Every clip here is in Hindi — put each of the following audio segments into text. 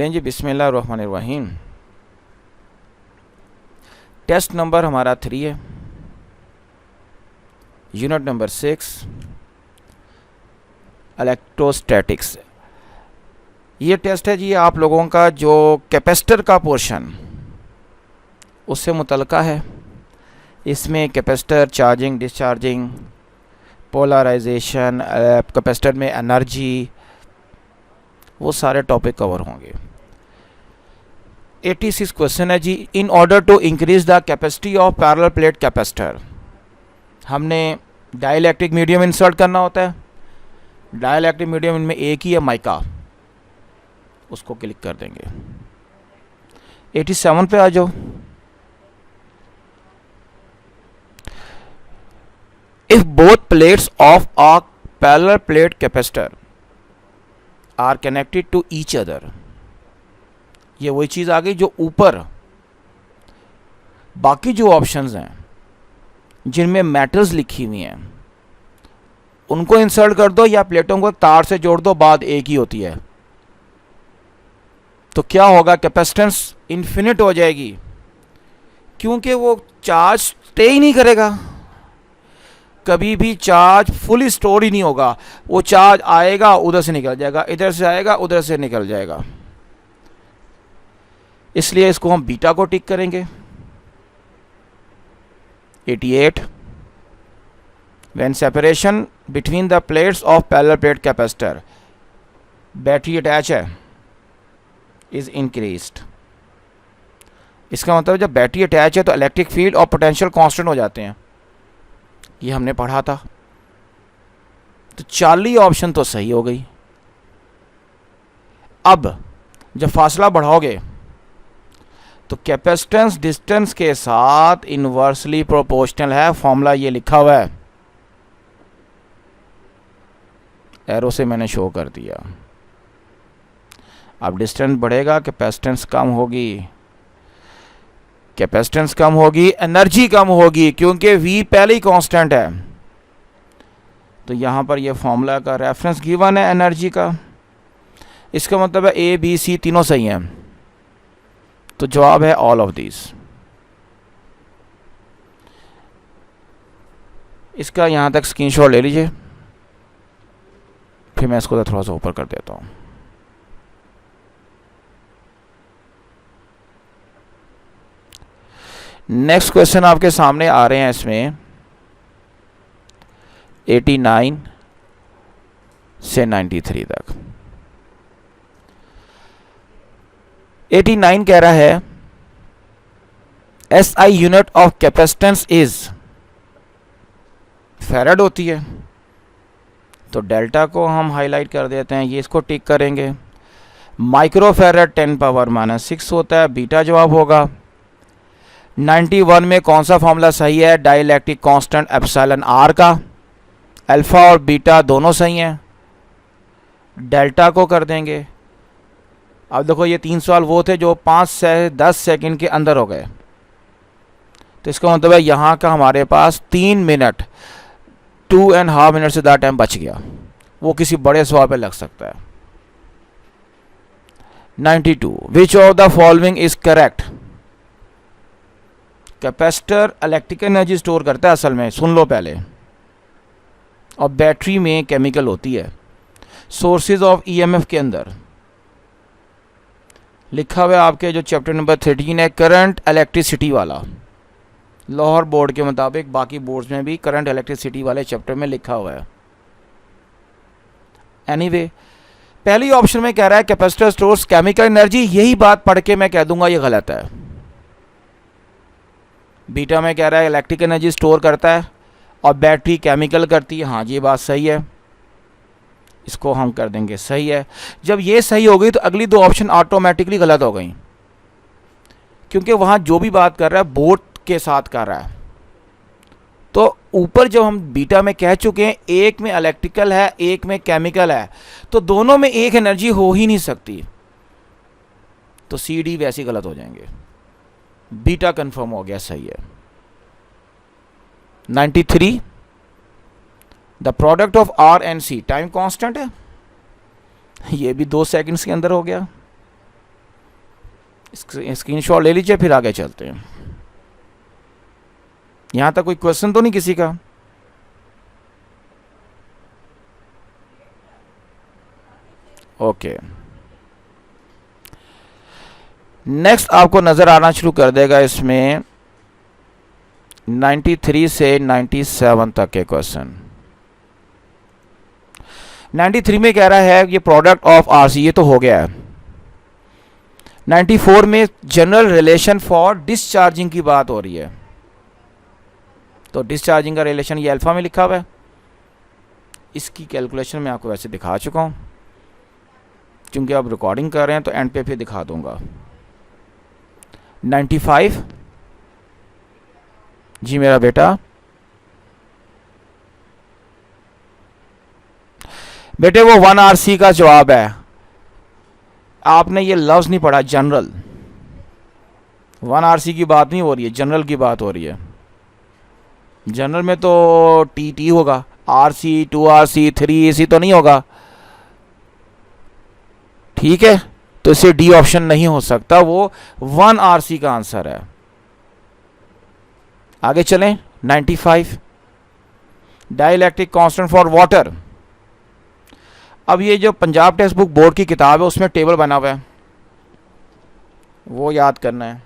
लें जी, बिस्मिल्लाहिर्रहमानिर्रहीम। टेस्ट नंबर हमारा 3 है, यूनिट नंबर 6, इलेक्ट्रोस्टैटिक्स। ये टेस्ट है जी आप लोगों का जो कैपेसिटर का पोर्शन उससे मुतल्लिका है। इसमें capacitor charging, discharging, polarisation, capacitor में एनर्जी, वो सारे टॉपिक कवर होंगे। 86 क्वेश्चन है जी। In order to increase the capacity of parallel plate capacitor, हमने डाइलेक्ट्रिक मीडियम इंसर्ट करना होता है। डाइलेक्ट्रिक मीडियम इनमें एक ही है, माइका, उसको क्लिक कर देंगे। 87 पे आ जाओ। If both plates of a parallel plate capacitor are connected to each other, ये वही चीज आ गई जो ऊपर बाकी जो ऑप्शंस हैं जिनमें मेटल्स लिखी हुई हैं उनको इंसर्ट कर दो या प्लेटों को तार से जोड़ दो, बात एक ही होती है। तो क्या होगा, कैपेसिटेंस इन्फिनिट हो जाएगी, क्योंकि वो चार्ज स्टे ही नहीं करेगा, कभी भी चार्ज फुली स्टोर ही नहीं होगा। वो चार्ज आएगा उधर से निकल जाएगा, इधर से आएगा उधर से निकल जाएगा। इसलिए इसको हम बीटा को टिक करेंगे। 88 when separation between the plates of parallel plate capacitor, battery attach है, इज इंक्रीज्ड। इसका मतलब जब बैटरी अटैच है तो इलेक्ट्रिक फील्ड और पोटेंशियल कांस्टेंट हो जाते हैं, ये हमने पढ़ा था। तो 40 ऑप्शन तो सही हो गई। अब जब फासला बढ़ाओगे तो कैपेसिटेंस डिस्टेंस के साथ इनवर्सली प्रोपोर्शनल है, फॉर्मूला ये लिखा हुआ है, एरो से मैंने शो कर दिया। अब डिस्टेंस बढ़ेगा, कैपेसिटेंस कम होगी, कैपेसिटेंस कम होगी, एनर्जी कम होगी, क्योंकि V पहले ही कांस्टेंट है। तो यहां पर ये फॉर्मूला का रेफरेंस गिवन है एनर्जी का। इसका मतलब है A, B, C तीनों सही हैं, तो जवाब है ऑल ऑफ दीज। इसका यहां तक स्क्रीनशॉट ले लीजिए, फिर मैं इसको थोड़ा सा ऊपर कर देता हूं। नेक्स्ट क्वेश्चन आपके सामने आ रहे हैं, इसमें 89 से 93 तक। 89 कह रहा है SI unit of capacitance is, farad होती है, तो डेल्टा को हम हाईलाइट कर देते हैं, ये इसको टिक करेंगे। माइक्रो फैराड 10⁻⁻6 होता है, बीटा जवाब होगा। 91 में कौन सा फॉर्मूला सही है, डाइलेक्ट्रिक कांस्टेंट एप्सिलॉन आर का, अल्फा और बीटा दोनों सही हैं, डेल्टा को कर देंगे। अब देखो ये 3 सवाल वो थे जो 5 से 10 सेकंड के अंदर हो गए, तो इसका मतलब है यहाँ का हमारे पास 3 मिनट 2.5 मिनट से ज़्यादा टाइम बच गया, वो किसी बड़े सवाल पे लग सकता है। 92 which of the following is correct. Capacitor electrical energy store करता है असल में, सुन लो पहले, और बैटरी में केमिकल होती है। सोर्सेज ऑफ ईएमएफ के अंदर लिखा हुआ है आपके जो चैप्टर नंबर 13 है, करंट इलेक्ट्रिसिटी वाला, लाहौर बोर्ड के मुताबिक, बाकी बोर्ड्स में भी करंट इलेक्ट्रिसिटी वाले चैप्टर में लिखा हुआ है। एनीवे, पहली ऑप्शन में कह रहा है कैपेसिटर स्टोर्स केमिकल एनर्जी, यही बात पढ़ के मैं कह दूंगा ये गलत है। बीटा में कह रहा है इलेक्ट्रिक एनर्जी स्टोर करता है और बैटरी केमिकल करती है, हाँ ये बात सही है, इसको हम कर देंगे सही है। जब ये सही हो गई तो अगली 2 ऑप्शन ऑटोमेटिकली गलत हो गई, क्योंकि वहाँ जो भी बात कर रहा है बोथ के साथ कर रहा है। तो ऊपर जब हम बीटा में कह चुके हैं एक में इलेक्ट्रिकल है एक में केमिकल है, तो दोनों में एक एनर्जी हो ही नहीं सकती, तो सी डी वैसे गलत हो जाएंगे। बीटा कंफर्म हो गया, सही है। 93 the product of R and C, time constant है, ये भी 2 सेकंड्स के अंदर हो गया। स्क्रीनशॉट ले लीजिए, फिर आगे चलते हैं। यहाँ तक कोई क्वेश्चन तो नहीं किसी का? ओके, नेक्स्ट आपको नज़र आना शुरू कर देगा इसमें 93 से 97 तक के क्वेश्चन। 93 में कह रहा है ये प्रोडक्ट ऑफ आरसी, ये तो हो गया है। 94 में जनरल रिलेशन फॉर डिस्चार्जिंग की बात हो रही है, तो डिस्चार्जिंग का रिलेशन ये अल्फा में लिखा हुआ है। इसकी कैलकुलेशन मैं आपको वैसे दिखा चुका हूँ, क्योंकि आप रिकॉर्डिंग कर रहे हैं तो एंड पे फिर दिखा दूंगा। 95 जी मेरा बेटा, बेटे वो 1 आरसी का जवाब है। आपने ये लफ्ज़ नहीं पढ़ा, जनरल। 1 आरसी की बात नहीं हो रही है, जनरल की बात हो रही है। जनरल में तो टी होगा, आरसी 2 आरसी 3 एसी तो नहीं होगा, ठीक है। तो इसे डी ऑप्शन नहीं हो सकता, वो 1 आरसी का आंसर है। आगे चलें। 95 डाइलेक्ट्रिक कांस्टेंट फॉर वाटर। अब ये जो पंजाब टेक्स्ट बुक बोर्ड की किताब है उसमें टेबल बना हुआ है, वो याद करना है,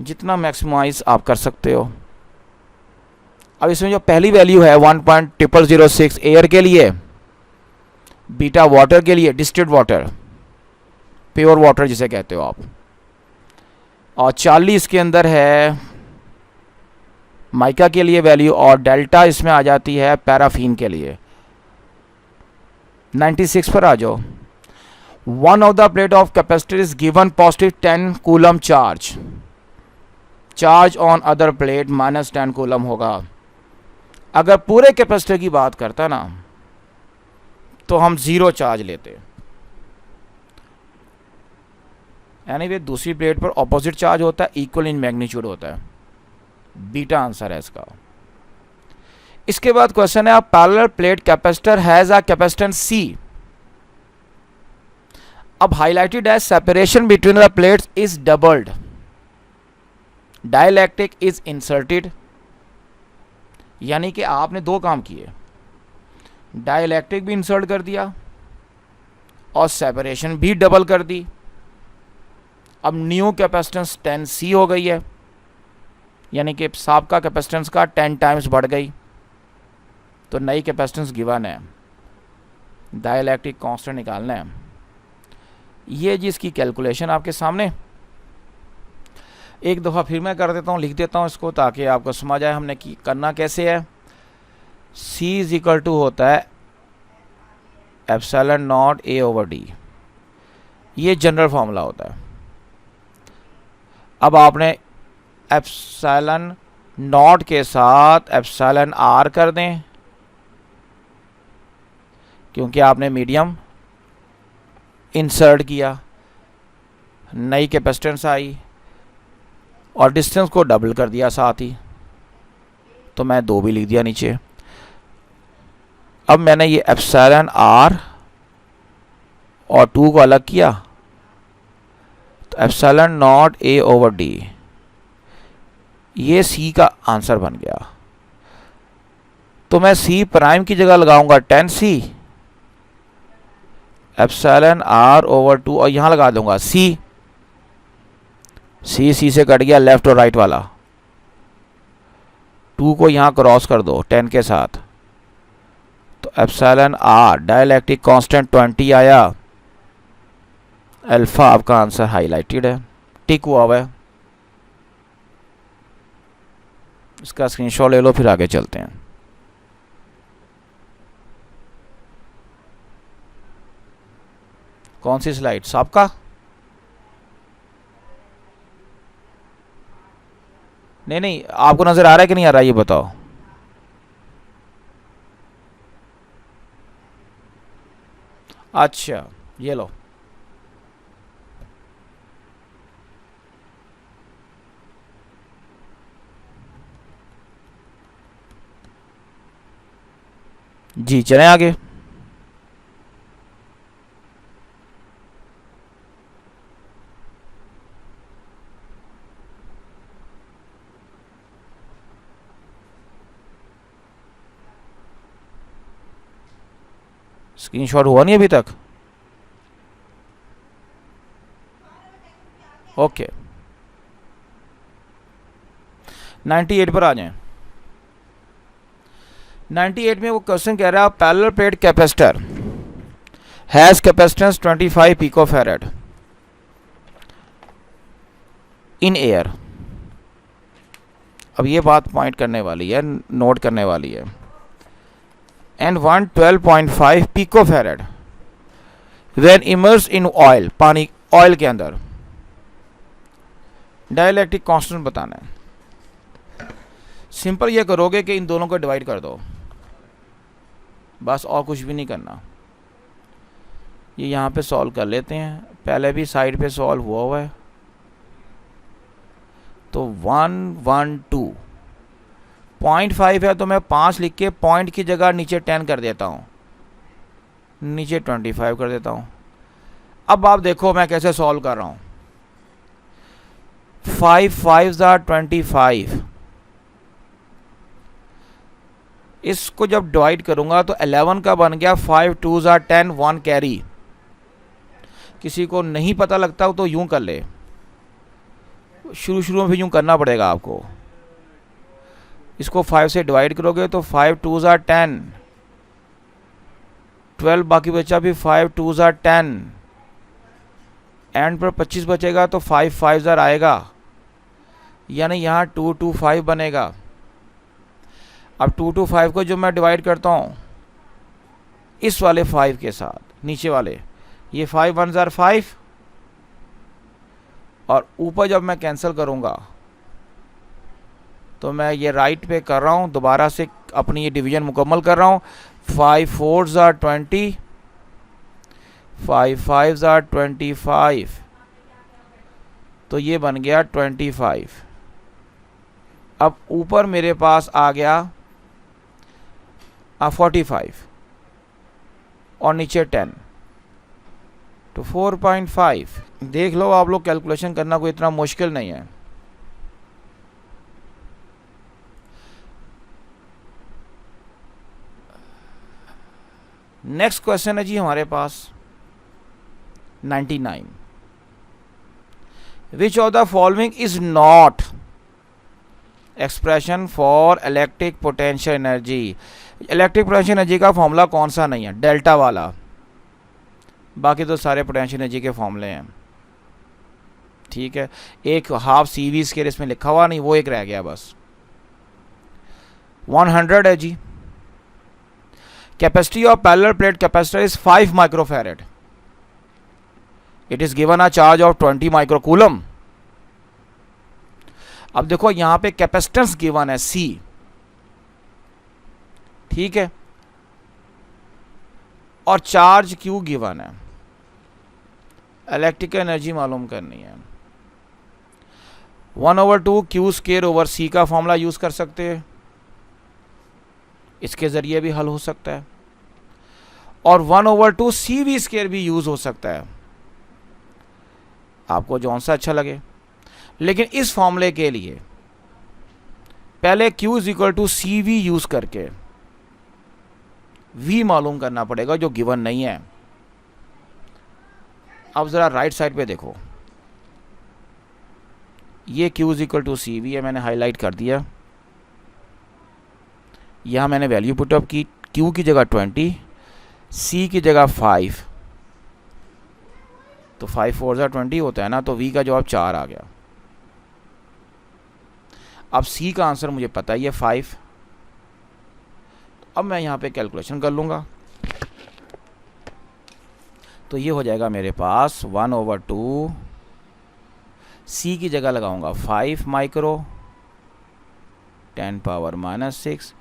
जितना मैक्सिमाइज आप कर सकते हो। अब इसमें जो पहली वैल्यू है 1.0006 एयर के लिए, बीटा वाटर के लिए, डिस्टिल्ड वाटर, प्योर वाटर जिसे कहते हो आप, और 40 के अंदर है माइका के लिए वैल्यू, और डेल्टा इसमें आ जाती है पैराफिन के लिए। 96 पर आ जाओ। One of the plate of capacitor is given positive 10 coulomb charge, charge on other plate minus 10 coulomb होगा। अगर पूरे कैपेसिटर की बात करता ना तो हम 0 चार्ज लेते, यानी वे दूसरी प्लेट पर ऑपोजिट चार्ज होता है, इक्वल इन मैग्नीट्यूड होता है। बीटा आंसर है इसका। इसके बाद क्वेश्चन है, parallel plate capacitor has a capacitance C. अब हाईलाइटेड है separation between the plates is doubled, dielectric is inserted, यानी कि आपने दो काम किए, डाइलेक्ट्रिक भी इंसर्ट कर दिया और सेपरेशन भी डबल कर दी। अब न्यू कैपेसिटेंस 10C हो गई है, यानी कि साबका कैपेसिटेंस का 10 टाइम्स बढ़ गई, तो नई कैपेसिटेंस गिवन है, डाइलेक्ट्रिक कांस्टेंट निकालना है। ये जी इसकी कैलकुलेशन आपके सामने। एक दफ़ा फिर मैं कर देता हूँ, लिख देता हूँ इसको ताकि आपको समझ आए हमने करना कैसे है। C इज इक्वल टू होता है epsilon naught A over D, ये जनरल फॉर्मूला होता है। अब आपने एप्सिलॉन नॉट के साथ एप्सिलॉन R कर दें, क्योंकि आपने मीडियम इंसर्ट किया, नई कैपेसिटेंस आई और डिस्टेंस को डबल कर दिया साथ ही, तो मैं 2 भी लिख दिया नीचे। अब मैंने ये एप्सिलॉन R और 2 को अलग किया, तो epsilon naught A over D, ये C का आंसर बन गया। तो मैं C प्राइम की जगह लगाऊंगा 10C, एप्सिलॉन R ओवर 2, और यहां लगा दूंगा C से कट गया लेफ्ट और राइट वाला, 2 को यहां क्रॉस कर दो 10 के साथ, तो एप्सिलॉन R डाइलेक्ट्रिक कांस्टेंट 20 आया। अल्फा आपका आंसर हाईलाइटेड है, टिक हुआ हुआ है, इसका स्क्रीनशॉट ले लो, फिर आगे चलते हैं। कौन सी स्लाइड? सबका नहीं, आपको नजर आ रहा है कि नहीं आ रहा है ये बताओ। अच्छा ये लो, जी चलें आगे। स्क्रीनशॉट हुआ नहीं अभी तक? ओके 98 पर आ जाएं। 98 में वो क्वेश्चन कह रहा है parallel plate capacitor has capacitance 25 picofarad in air. अब ये बात पॉइंट करने वाली है, नोट करने वाली है। And 112.5 picofarad when immerse in oil, पानी ऑयल के अंदर। डाइलेक्ट्रिक कांस्टेंट बताना है। सिंपल ये करोगे कि इन दोनों को डिवाइड कर दो, बस और कुछ भी नहीं करना। ये यहाँ पे सॉल्व कर लेते हैं, पहले भी साइड पे सॉल्व हुआ है। तो 112.5 है तो मैं 5 लिख के पॉइंट की जगह नीचे 10 कर देता हूँ, नीचे 25 कर देता हूँ। अब आप देखो मैं कैसे सॉल्व कर रहा हूँ। 5 5s are 25, इसको जब डिवाइड करूंगा तो 11 का बन गया। 5 2s are 10, 1 कैरी। किसी को नहीं पता लगता तो यूं कर ले, शुरू में भी यूं करना पड़ेगा आपको। इसको 5 से डिवाइड करोगे तो 5 2s are 10, 12 बाकी बचा भी 5 2s are 10, एंड पर 25 बचेगा तो 5 5s are आएगा, यानी यहाँ 2 2 5 बनेगा। अब 2 2 5 को जो मैं डिवाइड करता हूँ इस वाले 5 के साथ, नीचे वाले ये 5 1s are 5, और ऊपर जब मैं कैंसिल करूँगा तो मैं ये राइट पे कर रहा हूँ, दोबारा से अपनी ये डिवीजन मुकम्मल कर रहा हूँ। 5 4s are 20, 5 5s are 25, तो ये बन गया 25। अब ऊपर मेरे पास आ गया 45 और नीचे 10, तो 4.5। देख लो आप लोग, कैलकुलेशन करना कोई इतना मुश्किल नहीं है। नेक्स्ट क्वेश्चन है जी हमारे पास 99। Which of the following is not expression for electric potential energy. Electric potential energy का फॉर्मूला कौन सा नहीं है? डेल्टा वाला, बाकी तो सारे पोटेंशियल एनर्जी के फॉर्मूले हैं। ठीक है, एक हाफ CV स्क्वायर इसमें लिखा हुआ नहीं, वो एक रह गया बस। 100 है जी। Capacity of parallel plate capacitor is 5 microfarad. It is given a charge of 20 microcoulomb. अब देखो यहां पे कैपेसिटेंस गिवन है C, ठीक है, और चार्ज Q गिवन है। इलेक्ट्रिकल एनर्जी मालूम करनी है। 1/2 Q स्क्वायर ओवर C का फॉर्मूला यूज कर सकते हैं, इसके जरिए भी हल हो सकता है, और 1/2 CV स्क्वायर भी यूज हो सकता है, आपको जौन सा अच्छा लगे। लेकिन इस फॉर्मूले के लिए पहले Q = CV यूज करके V मालूम करना पड़ेगा, जो गिवन नहीं है। अब जरा राइट साइड पे देखो, ये Q = CV है, मैंने हाईलाइट कर दिया। यहां मैंने वैल्यू पुटअप की, Q की जगह 20, C की जगह 5, तो 5 4s are 20 होता है ना, तो V का जवाब 4 आ गया। अब C का आंसर मुझे पता ही है 5। अब मैं यहाँ पे कैलकुलेशन कर लूँगा, तो ये हो जाएगा मेरे पास 1/2 C की जगह लगाऊंगा 5 माइक्रो 10⁻⁻⁶,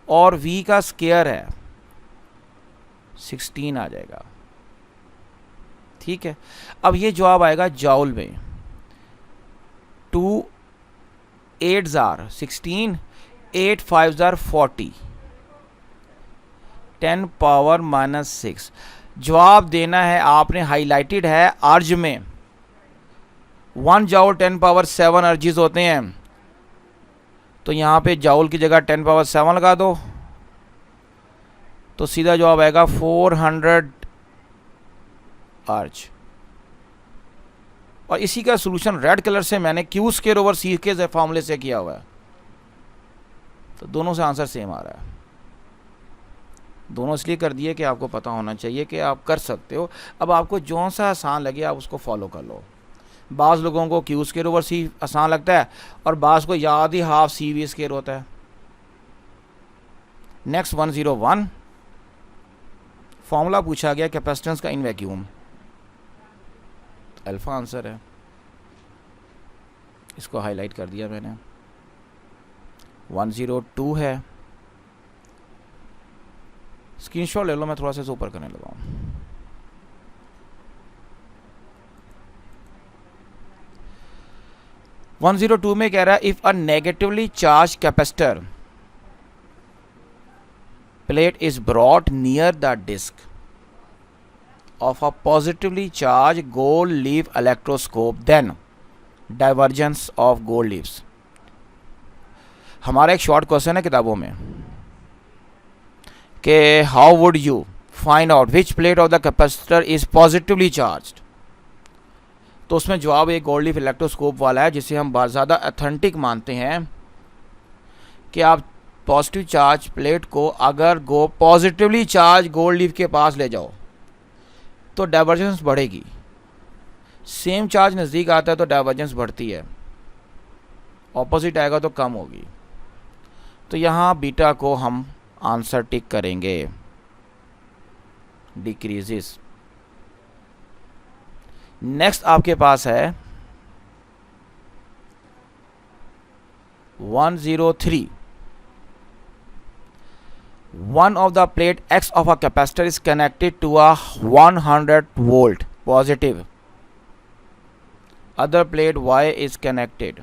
और V का स्क्वायर है 16 आ जाएगा। ठीक है, अब ये जवाब आएगा जॉल में। 2 8s are 16, 8 5s are 40, 10⁻⁻⁶। जवाब देना है आपने, हाईलाइटेड है अर्ज में। 1 जॉल 10⁻7 अर्जिस होते हैं, तो यहाँ पे जॉल की जगह 10⁻7 लगा दो, तो सीधा जवाब आएगा 400 आर्च। और इसी का सॉल्यूशन रेड कलर से मैंने क्यू स्क्वायर ओवर सी के फॉर्मूले से किया हुआ है, तो दोनों से आंसर सेम आ रहा है। दोनों इसलिए कर दिए कि आपको पता होना चाहिए कि आप कर सकते हो। अब आपको जो सा आसान लगे आप उसको फॉलो कर लो। बाज़ लोगों को क्यू स्क्वायर ओवर सी आसान लगता है और बाज़ को याद ही हाफ सी वी स्क्वायर होता है। नेक्स्ट 101 फॉर्मूला पूछा गया कैपेसिटेंस का इन वैक्यूम, अल्फा आंसर है, इसको हाईलाइट कर दिया मैंने। 102 है, स्क्रीनशॉट ले लो, मैं थोड़ा सा ऊपर करने लगा हूँ। वन 102 में कह रहा है if a negatively charge capacitor plate is brought near the disc of a positively charged gold leaf electroscope then divergence of gold leaves। हमारा एक शॉर्ट क्वेश्चन है किताबों में कि how would you find out which plate of the capacitor is positively charged. तो उसमें जवाब एक गोल्ड लीफ इलेक्ट्रोस्कोप वाला है, जिसे हम बहुत ज़्यादा ऑथेंटिक मानते हैं कि आप पॉजिटिव चार्ज प्लेट को अगर पॉजिटिवली चार्ज गोल्ड लीफ के पास ले जाओ तो डाइवर्जेंस बढ़ेगी। सेम चार्ज नज़दीक आता है तो डाइवर्जेंस बढ़ती है, ऑपोजिट आएगा तो कम होगी। तो यहाँ बीटा को हम आंसर टिक करेंगे, डिक्रीजेस। नेक्स्ट आपके पास है 103 one of the plate X of a capacitor is connected to a 100 volt positive, other plate Y is connected।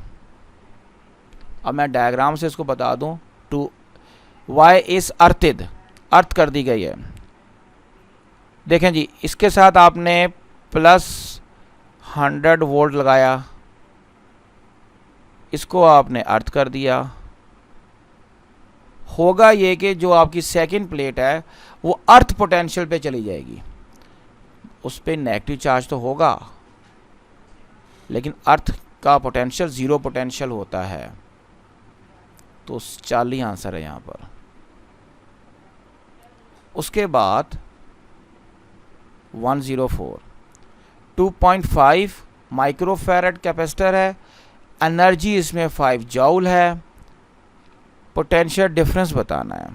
अब मैं डायग्राम से इसको बता दूं, टू Y is earthed, अर्थ कर दी गई है। देखें जी, इसके साथ आपने प्लस 100 वोल्ट लगाया, इसको आपने अर्थ कर दिया। होगा ये कि जो आपकी सेकंड प्लेट है वो अर्थ पोटेंशियल पे चली जाएगी, उस पर नेगेटिव चार्ज तो होगा लेकिन अर्थ का पोटेंशियल ज़ीरो पोटेंशियल होता है, तो 40 आंसर है यहाँ पर। उसके बाद 104 2.5 माइक्रोफैरड कैपेसिटर है, एनर्जी इसमें 5 जूल है, पोटेंशियल डिफरेंस बताना है।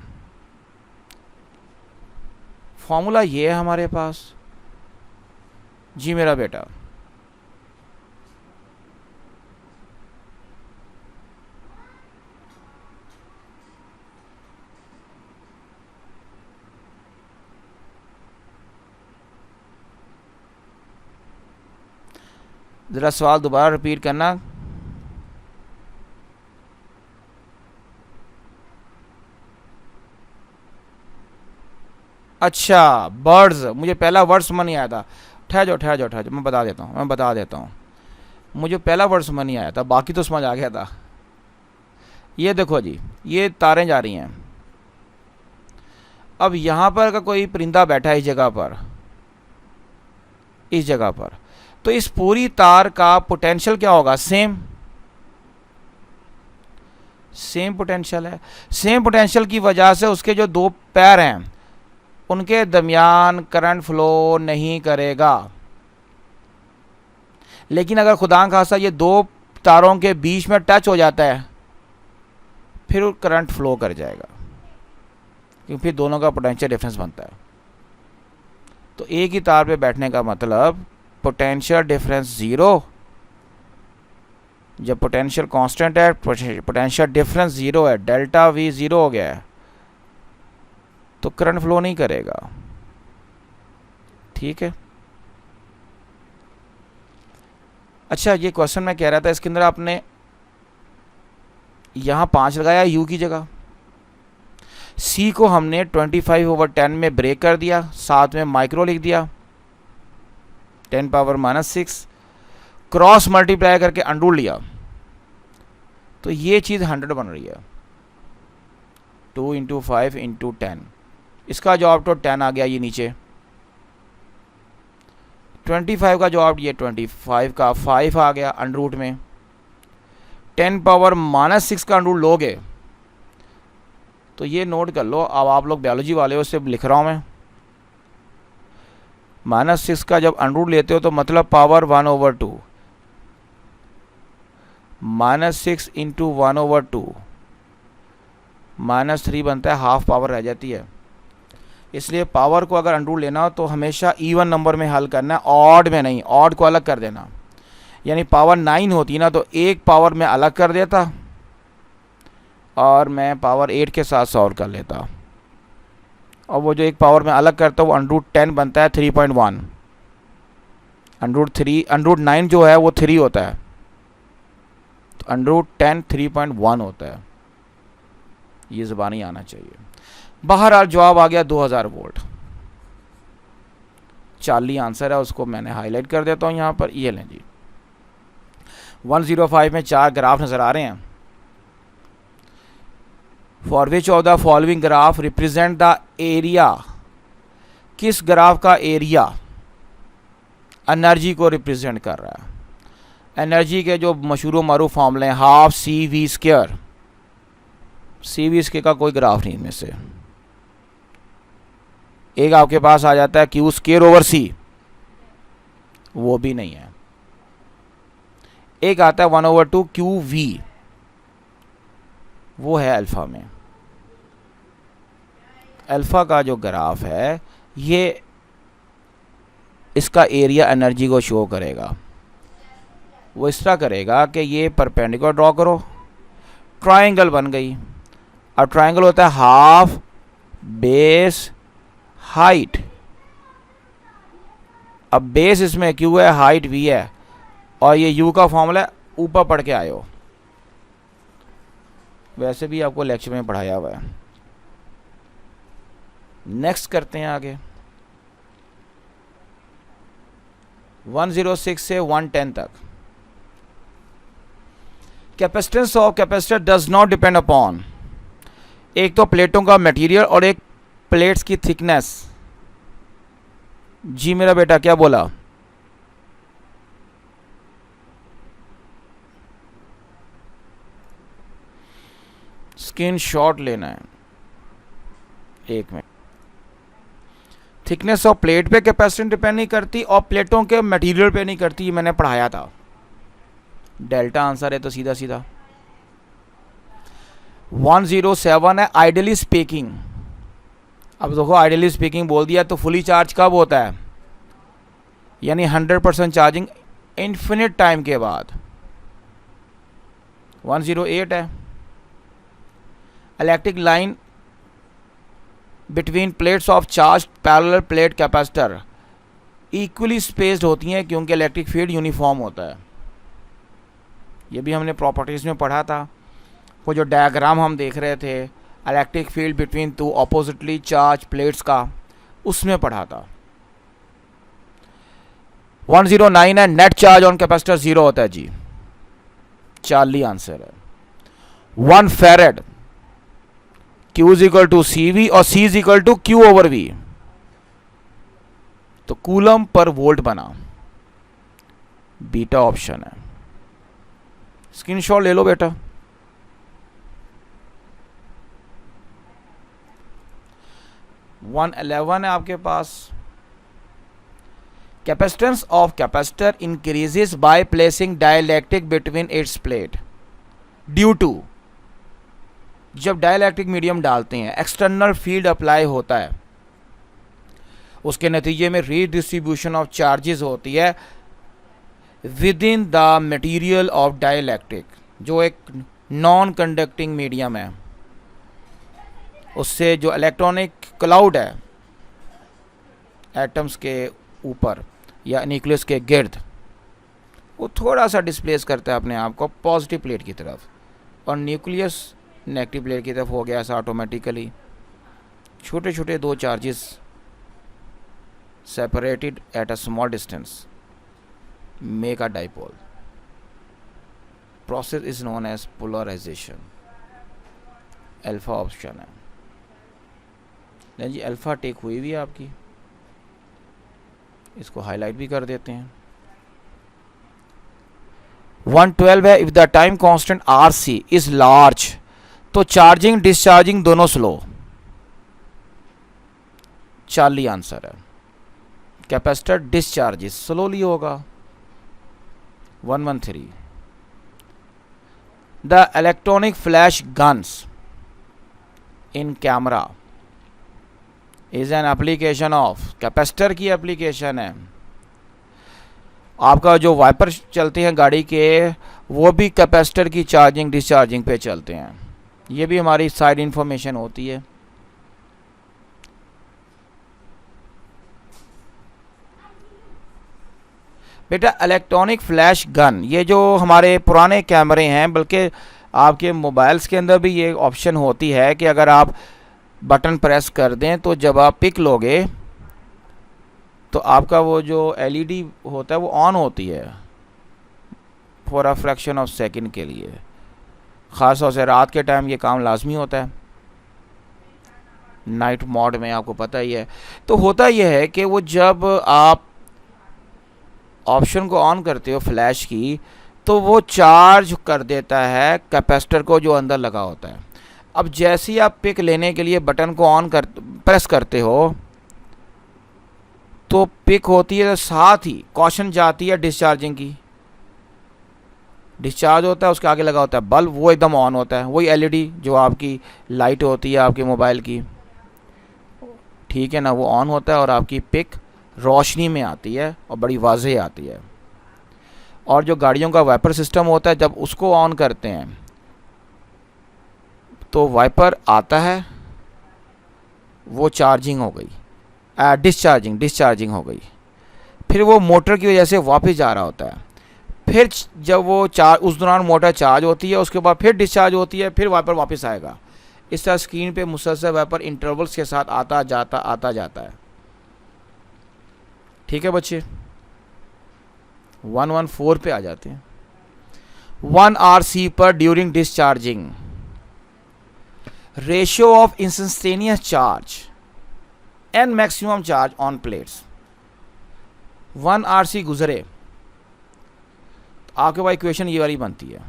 फॉर्मूला ये है हमारे पास जी मेरा बेटा। ज़रा सवाल दोबारा रिपीट करना। अच्छा, बर्ड्स, मुझे पहला वर्ड समझ नहीं आया था। ठहर जाओ, मैं बता देता हूँ। मुझे पहला वर्ड समझ नहीं आया था, बाकी तो समझ आ गया था। ये देखो जी, ये तारें जा रही हैं। अब यहाँ पर का कोई परिंदा बैठा है इस जगह पर, तो इस पूरी तार का पोटेंशियल क्या होगा? सेम पोटेंशियल है। सेम पोटेंशियल की वजह से उसके जो दो पैर हैं उनके दरमियान करंट फ्लो नहीं करेगा। लेकिन अगर खुदा न खास्ता ये दो तारों के बीच में टच हो जाता है फिर करंट फ्लो कर जाएगा, क्योंकि फिर दोनों का पोटेंशियल डिफरेंस बनता है। तो एक ही तार पे बैठने का मतलब पोटेंशियल डिफरेंस ज़ीरो, जब पोटेंशियल कांस्टेंट है पोटेंशियल डिफरेंस ज़ीरो है, डेल्टा वी ज़ीरो हो गया है, तो करंट फ्लो नहीं करेगा। ठीक है। अच्छा, ये क्वेश्चन मैं कह रहा था, इसके अंदर आपने यहाँ 5 लगाया यू की जगह, सी को हमने 25/10 में ब्रेक कर दिया, साथ में माइक्रो लिख दिया, 10⁻⁻6 क्रॉस मल्टीप्लाई करके अंडू लिया, तो ये चीज़ 100 बन रही है। 2 × 5 × 10 इसका जवाब तो 10 आ गया ये नीचे। 25 का जवाब ये 25 का 5 आ गया अंडर रूट में। 10 पावर -6 का अंडर रूट लोगे तो ये नोट कर लो। अब आप लोग बायोलॉजी वाले हो, उससे लिख रहा हूँ मैं। -6 का जब अंडर रूट लेते हो तो मतलब पावर 1/2, -6 इंटू 1/2, -3 बनता है, हाफ पावर रह जाती है। इसलिए पावर को अगर अंडर रूट लेना हो तो हमेशा इवन नंबर में हल करना है, ऑड में नहीं। ऑड को अलग कर देना, यानी पावर 9 होती ना तो एक पावर में अलग कर देता और मैं पावर 8 के साथ सॉल्व कर लेता। और वो जो एक पावर में अलग करता है वो अंडर रूट 10 बनता है 3.1। अंडर रूट 9 जो है वो 3 होता है, तो अंडर रूट 10 3.1 होता है। ये ज़बानी आना चाहिए। बहरहाल जवाब आ गया 2000 वोल्ट। चार्ली आंसर है, उसको मैंने हाईलाइट कर देता हूँ यहाँ पर। ये लें जी, 105 में 4 ग्राफ नज़र आ रहे हैं। For which of the following graph represent the area, किस ग्राफ का एरिया एनर्जी को रिप्रेजेंट कर रहा है। एनर्जी के जो मशहूर मारूफ फॉर्मूले हैं, हाफ CV²। CV² का कोई ग्राफ नहीं इनमें से। एक आपके पास आ जाता है Q²/C, वो भी नहीं है। एक आता है 1/2 QV, वो है अल्फा में। अल्फा का जो ग्राफ है ये इसका एरिया एनर्जी को शो करेगा। वो इस तरह करेगा कि ये परपेंडिकुलर ड्रॉ करो, ट्रायंगल बन गई। अब ट्रायंगल होता है हाफ बेस हाइट। अब बेस इसमें Q है, हाइट V है, और ये U का फॉर्मूला ऊपर पढ़ के आए हो, वैसे भी आपको लेक्चर में पढ़ाया हुआ है। नेक्स्ट करते हैं आगे। 106 से 110 तक। Capacitance of capacitor does not depend upon, एक तो प्लेटों का मटेरियल और एक प्लेट्स की थिकनेस। जी मेरा बेटा क्या बोला? स्क्रीनशॉट लेना है, एक मिनट। थिकनेस ऑफ प्लेट पे कैपेसिटेंस डिपेंड नहीं करती और प्लेटों के मटेरियल पे नहीं करती, ये मैंने पढ़ाया था। डेल्टा आंसर है तो सीधा सीधा। 107 है आइडियली स्पीकिंग। अब देखो आइडियली स्पीकिंग बोल दिया तो फुली चार्ज कब होता है, यानी 100% चार्जिंग इन्फिनिट टाइम के बाद। 108 है electric line between plates of charge parallel plate capacitor equally spaced होती हैं क्योंकि इलेक्ट्रिक फील्ड यूनिफॉर्म होता है। ये भी हमने प्रॉपर्टीज़ में पढ़ा था। वो जो डायग्राम हम देख रहे थे electric field between 2 oppositely charge plates का, उसमें पढ़ा था। 109 है नेट चार्ज ऑन कैपेसिटर 0 होता है जी। चार्ली आंसर है। 1 farad, Q is equal to CV और C is equal to Q/V, तो कूलम पर वोल्ट बना। बीटा ऑप्शन है। स्क्रीनशॉट ले लो बेटा। वन 11 है आपके पास। Capacitance of capacitor increases by placing dielectric between its plate due to, जब डाइलेक्ट्रिक मीडियम डालते हैं एक्सटर्नल फील्ड अप्लाई होता है, उसके नतीजे में रीडिस्ट्रीब्यूशन ऑफ चार्जेस होती है with in the material of dielectric, जो एक नॉन कंडक्टिंग मीडियम है। उससे जो इलेक्ट्रॉनिक क्लाउड है एटम्स के ऊपर या न्यूक्लियस के गिर्द, वो थोड़ा सा डिस्प्लेस करता है अपने आप को पॉजिटिव प्लेट की तरफ, और न्यूक्लियस नेगेटिव प्लेट की तरफ हो गया ऐसा ऑटोमेटिकली। छोटे छोटे दो charges separated at a small distance make a dipole. Process is known as polarization. Alpha option है। नहीं जी, अल्फ़ा टिक हुई हुई है आपकी, इसको हाईलाइट भी कर देते हैं। 112 है। If the time constant R C is large, तो चार्जिंग डिस्चार्जिंग दोनों स्लो। चार्ली आंसर है। कैपेसिटर डिस्चार्ज स्लोली होगा। 113। The electronic flash guns in camera is an application of, capacitor की एप्लीकेशन है। आपका जो वाइपर चलते हैं गाड़ी के, वो भी कैपेसिटर की चार्जिंग डिस्चार्जिंग पे चलते हैं। ये भी हमारी साइड इंफॉर्मेशन होती है। बेटा इलेक्ट्रॉनिक फ्लैश गन, ये जो हमारे पुराने कैमरे हैं, बल्कि आपके मोबाइल्स के अंदर भी ये ऑप्शन होती है कि अगर आप बटन प्रेस कर दें तो जब आप पिक लोगे तो आपका वो जो एलईडी होता है वो ऑन होती है for a fraction of second के लिए। ख़ास तौर से रात के टाइम ये काम लाजमी होता है, नाइट मोड में, आपको पता ही है। तो होता यह है कि वो जब आप ऑप्शन को ऑन करते हो फ्लैश की, तो वो चार्ज कर देता है कैपेसिटर को जो अंदर लगा होता है। अब जैसे ही आप पिक लेने के लिए बटन को प्रेस करते हो तो पिक होती है, साथ ही कॉशन जाती है डिस्चार्जिंग की। डिस्चार्ज होता है, उसके आगे लगा होता है बल्ब, वो एकदम ऑन होता है। वही एलईडी जो आपकी लाइट होती है आपके मोबाइल की, ठीक है ना, वो ऑन होता है और आपकी पिक रोशनी में आती है और बड़ी वाज़ेह आती है। और जो गाड़ियों का वाइपर सिस्टम होता है, जब उसको ऑन करते हैं तो वाइपर आता है, वो चार्जिंग हो गई, डिस्चार्जिंग हो गई। फिर वो मोटर की वजह से वापस जा रहा होता है। फिर जब वो उस दौरान मोटर चार्ज होती है, उसके बाद फिर डिस्चार्ज होती है, फिर वाइपर वापस आएगा। इस तरह स्क्रीन पे मुसलसल वाइपर इंटरवल्स के साथ आता जाता है। ठीक है बच्चे, 114 पे आ जाते हैं। 1 RC पर during discharging, ratio of instantaneous charge and maximum charge on plates. 1 RC गुजरे तो आपके पास इक्वेशन ये वाली बनती है।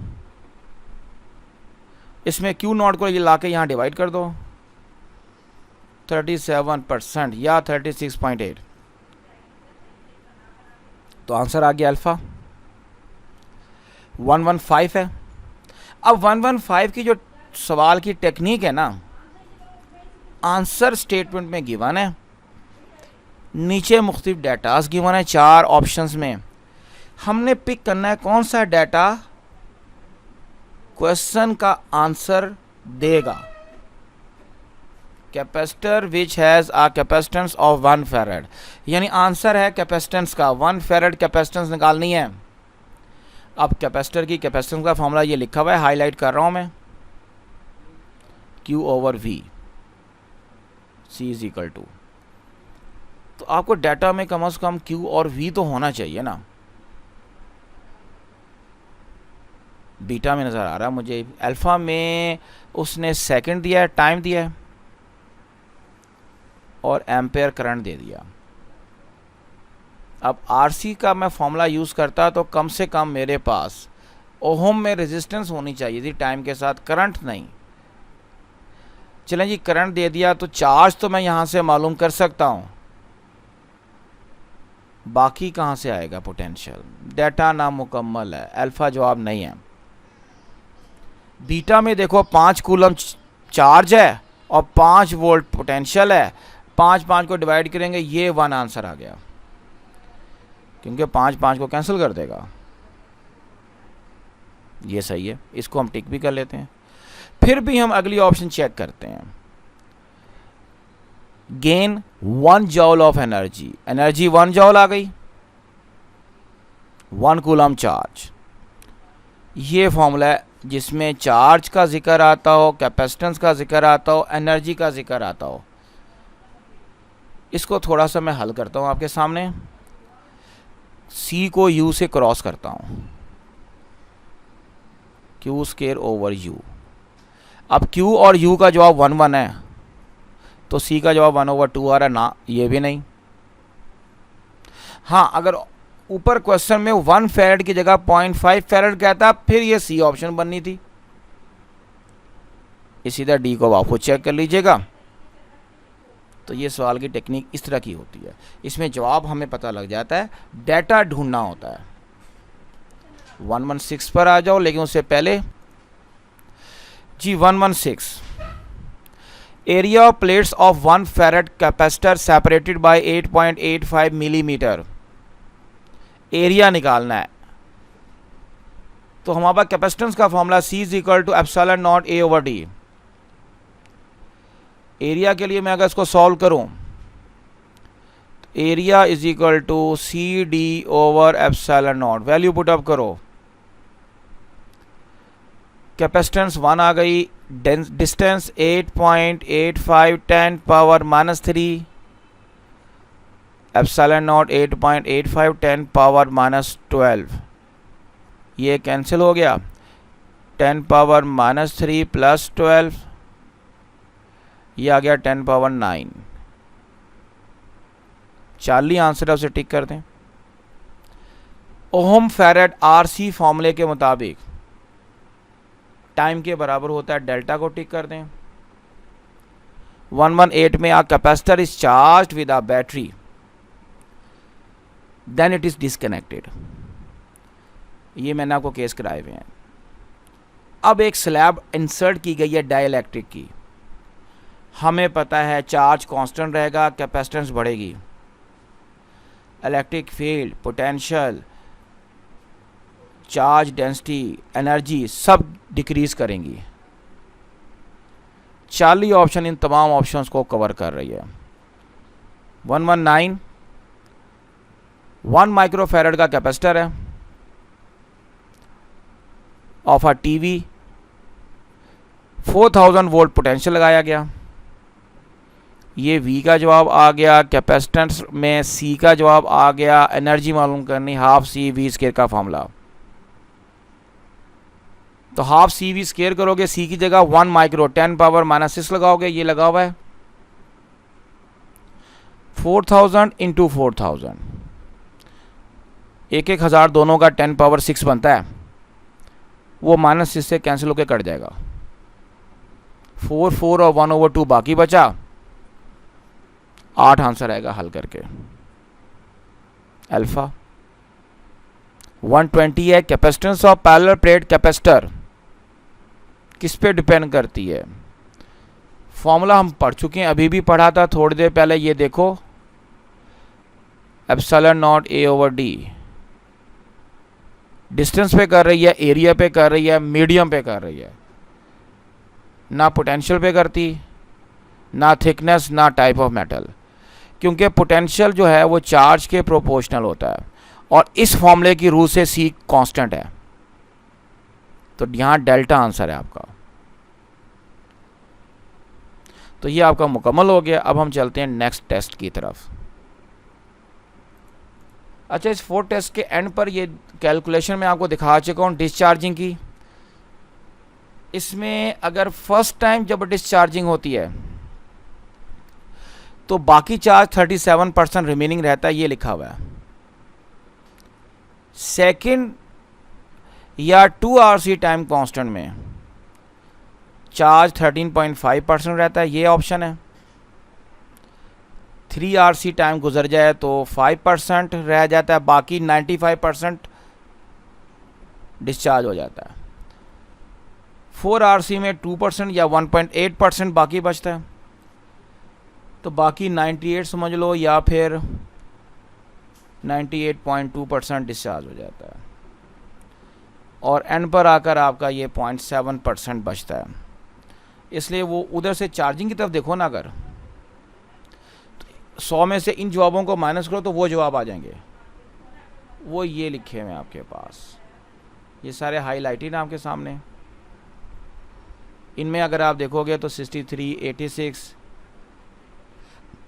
इसमें Q नॉट को ये ला के यहाँ डिवाइड कर दो, 37% या 36.8, तो आंसर आ गया अल्फा। 115 है। अब 115 की जो सवाल की टेक्निक है ना, आंसर स्टेटमेंट में गिवन है, नीचे मुख्तलिफ डाटास गिवन है 4 ऑप्शंस में। हमने पिक करना है कौन सा डाटा क्वेश्चन का आंसर देगा। Capacitor which has a capacitance of 1 farad, यानी आंसर है कैपेसिटेंस का 1 फैराड कैपेसिटेंस निकालनी है। अब कैपेसिटर की कैपेसिटेंस का फॉर्मूला ये लिखा हुआ है, हाईलाइट कर रहा हूँ मैं, Q/V C is equal to, तो आपको डाटा में कम से कम Q और V तो होना चाहिए ना। बीटा में नज़र आ रहा है मुझे, अल्फ़ा में उसने सेकंड दिया है, टाइम दिया है और एम्पेयर करंट दे दिया। अब RC का मैं फॉर्मूला यूज़ करता तो कम से कम मेरे पास ओहम में रेजिस्टेंस होनी चाहिए थी टाइम के साथ, करंट नहीं। चलें जी, करंट दे दिया तो चार्ज तो मैं यहाँ से मालूम कर सकता हूँ, बाकी कहाँ से आएगा पोटेंशियल। डाटा नामुकम्मल है, अल्फ़ा जवाब नहीं है। बीटा में देखो 5 कूलम चार्ज है और 5 वोल्ट पोटेंशियल है, 5 को डिवाइड करेंगे, ये 1 आंसर आ गया, क्योंकि 5 को कैंसिल कर देगा। ये सही है, इसको हम टिक भी कर लेते हैं। फिर भी हम अगली ऑप्शन चेक करते हैं। Gain 1 joule of energy, 1 joule आ गई, 1 कूलम चार्ज। ये फॉर्मूला है जिसमें चार्ज का जिक्र आता हो, कैपेसिटेंस का जिक्र आता हो, एनर्जी का जिक्र आता हो। इसको थोड़ा सा मैं हल करता हूँ आपके सामने। C को U से क्रॉस करता हूँ, Q² / U। अब Q और U का जवाब 1 1 है, तो सी का जवाब 1/2 आ रहा है ना, ये भी नहीं। हाँ, अगर ऊपर क्वेश्चन में 1 फैरेड की जगह 0.5 फैरेड कहता फिर ये सी ऑप्शन बननी थी। इसी तरह डी को आप खुद चेक कर लीजिएगा। तो ये सवाल की टेक्निक इस तरह की होती है, इसमें जवाब हमें पता लग जाता है, डाटा ढूंढना होता है। 116 पर आ जाओ, लेकिन उससे पहले जी 116 area of plates of 1 farad capacitor separated by 8.85 millimetre, area निकालना है। तो हमारे पास कैपेसिटेंस का formula C is equal to epsilon naught A over D। Area के लिए मैं अगर इसको सॉल्व करूं, area is equal to CD over epsilon naught, value put up करो। कैपेसिटेंस 1 आ गई, distance 8.85 10 power -3, epsilon naught 8.85 10 power -12, ये कैंसिल हो गया। 10 पावर -3 प्लस 12, ये आ गया 10 पावर 9। चार्ली आंसर है, उसे टिक कर दें। ओहम फैरेड RC फॉर्मूले के मुताबिक टाइम के बराबर होता है, डेल्टा को टिक कर दें। 118 में आ capacitor is charged with a battery, then it is disconnected. ये मैंने आपको केस कराए हुए हैं। अब एक स्लैब इंसर्ट की गई है डाइलेक्ट्रिक की, हमें पता है चार्ज कांस्टेंट रहेगा, कैपेसिटेंस बढ़ेगी, electric field, potential, charge density, energy सब डिक्रीज करेंगी। चार्ली ऑप्शन इन तमाम ऑप्शंस को कवर कर रही है। 119 1 माइक्रोफैरेड का कैपेसिटर है of a TV, 4000 volt potential लगाया गया। ये V का जवाब आ गया, कैपेसिटेंस में C का जवाब आ गया, एनर्जी मालूम करनी हाफ C V स्क्वायर का फॉर्मूला। तो हाफ C V स्क्वायर करोगे, C की जगह 1 माइक्रो 10 पावर -6 लगाओगे, ये लगा हुआ है 4000 इंटू 4000, 1,000 दोनों का 10 पावर 6 बनता है, वो -6 से कैंसिल होकर कट जाएगा। 4 4 और 1/2 बाकी बचा, 8 आंसर आएगा हल करके। अल्फा 120 है। Capacitance of parallel plate capacitor किस पे डिपेंड करती है? फॉर्मूला हम पढ़ चुके हैं, अभी भी पढ़ा था थोड़ी देर पहले। ये देखो, epsilon naught A over D distance पे कर रही है, एरिया पे कर रही है, मीडियम पे कर रही है, ना पोटेंशियल पे करती, ना थिकनेस, ना टाइप ऑफ मेटल। क्योंकि पोटेंशियल जो है वो चार्ज के प्रोपोर्शनल होता है, और इस फॉर्मूले की रूल से C कांस्टेंट है, तो यहाँ डेल्टा आंसर है आपका। तो ये आपका मुकम्मल हो गया। अब हम चलते हैं नेक्स्ट टेस्ट की तरफ। अच्छा, इस 4 टेस्ट के एंड पर ये कैलकुलेशन में आपको दिखा चुका हूँ डिस्चार्जिंग की। इसमें अगर फर्स्ट टाइम जब डिस्चार्जिंग होती है तो बाकी चार्ज 37% रिमेनिंग रहता है, ये लिखा हुआ है। सेकंड या 2 RC टाइम कांस्टेंट में चार्ज 13.5% रहता है, ये ऑप्शन है। 3 RC टाइम गुजर जाए तो 5% रह जाता है, बाकी 95% डिस्चार्ज हो जाता है। 4 RC में 2% या 1.8% बाकी बचता है, तो बाकी 98 समझ लो, या फिर 98.2% डिस्चार्ज हो जाता है, और एंड पर आकर आपका ये 0.7% बचता है। इसलिए वो उधर से चार्जिंग की तरफ देखो ना, अगर 100 में से इन जवाबों को माइनस करो तो वो जवाब आ जाएंगे। वो ये लिखे हुए आपके पास, ये सारे हाईलाइटेड हैं आपके सामने। इनमें अगर आप देखोगे तो 63, 86,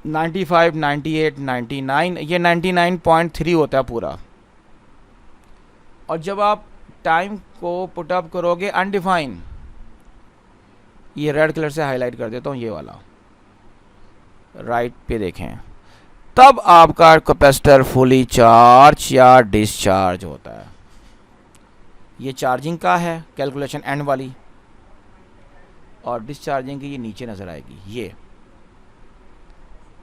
95, 98, 99, ये 99.3 होता है पूरा। और जब आप टाइम को पुटअप करोगे अनडिफाइन, ये रेड कलर से हाईलाइट कर देता हूँ, ये वाला राइट पे देखें, तब आपका कैपेसिटर फुली चार्ज या डिस्चार्ज होता है। ये चार्जिंग का है कैलकुलेशन एंड वाली, और डिस्चार्जिंग की ये नीचे नज़र आएगी, ये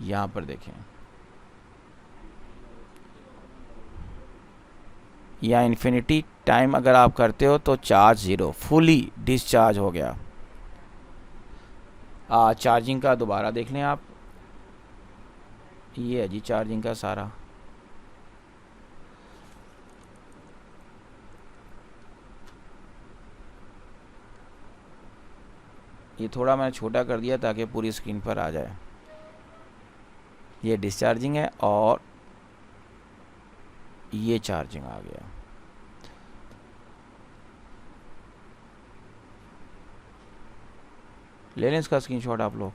यहाँ पर देखें, या इन्फिनिटी टाइम अगर आप करते हो तो चार्ज 0, फुली डिस्चार्ज हो गया। चार्जिंग का दोबारा देख लें आप, ये है जी चार्जिंग का सारा। ये थोड़ा मैंने छोटा कर दिया ताकि पूरी स्क्रीन पर आ जाए। ये डिस्चार्जिंग है और ये चार्जिंग आ गया। ले लें इसका स्क्रीनशॉट आप लोग।